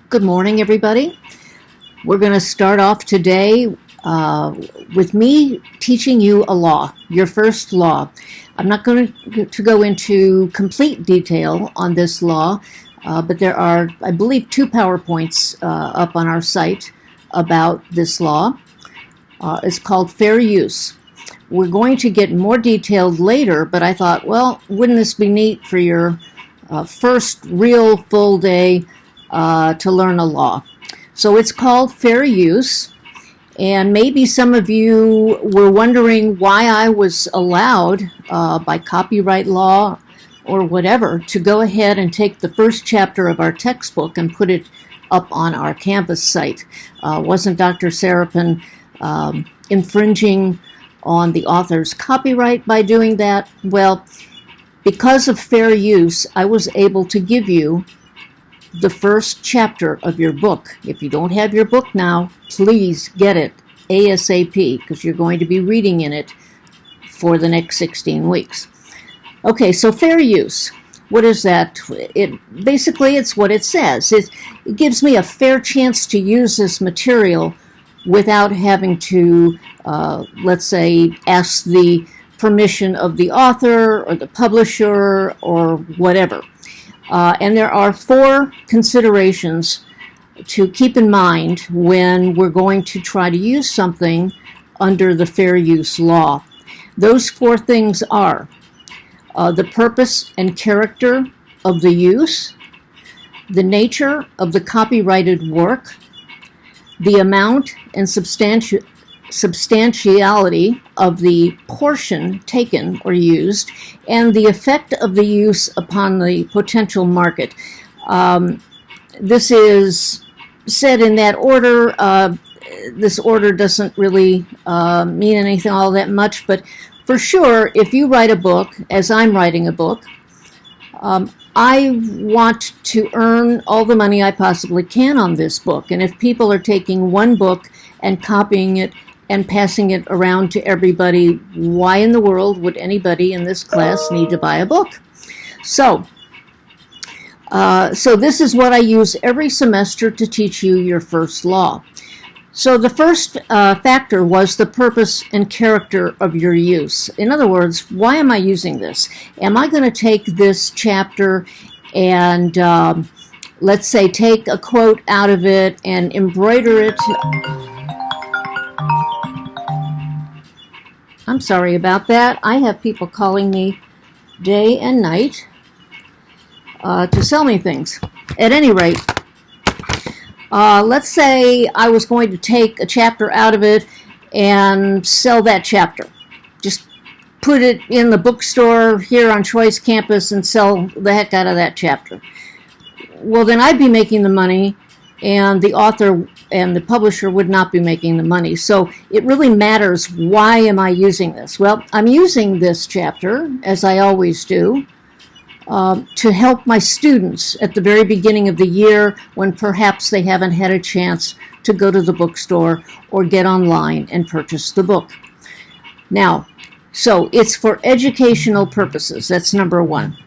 Good morning, everybody. We're going to start off today with me teaching you a law, your first law. I'm not going to go into complete detail on this law, but there are, I believe, 2 PowerPoints up on our site about this law. It's called fair use. We're going to get more detailed later, but I thought, well, wouldn't this be neat for your first real full day to learn a law? So it's called fair use, and maybe some of you were wondering why I was allowed by copyright law or whatever to go ahead and take the first chapter of our textbook and put it up on our campus site. Wasn't Dr. Serapin infringing on the author's copyright by doing that? Well, because of fair use, I was able to give you the first chapter of your book. If you don't have your book now, please get it ASAP, because you're going to be reading in it for the next 16 weeks. Okay, so fair use. What is that? Basically, it's what it says. It gives me a fair chance to use this material without having to, let's say, ask the permission of the author or the publisher or whatever. And there are 4 considerations to keep in mind when we're going to try to use something under the fair use law. Those 4 things are the purpose and character of the use, the nature of the copyrighted work, the amount and substantiality of the portion taken or used, and the effect of the use upon the potential market. This is said in that order. This order doesn't really mean anything all that much, but for sure, if you write a book, as I'm writing a book, I want to earn all the money I possibly can on this book. And if people are taking one book and copying it and passing it around to everybody, why in the world would anybody in this class need to buy a book? So this is what I use every semester to teach you your first law. So the first factor was the purpose and character of your use. In other words, why am I using this? Am I going to take this chapter and, let's say, take a quote out of it and embroider it? I'm sorry about that. I have people calling me day and night to sell me things. At any rate, let's say I was going to take a chapter out of it and sell that chapter. Just put it in the bookstore here on Troy's campus and sell the heck out of that chapter. Well, then I'd be making the money, and the author and the publisher would not be making the money. So it really matters, why am I using this? Well, I'm using this chapter, as I always do, to help my students at the very beginning of the year when perhaps they haven't had a chance to go to the bookstore or get online and purchase the book. Now, so it's for educational purposes. That's number 1.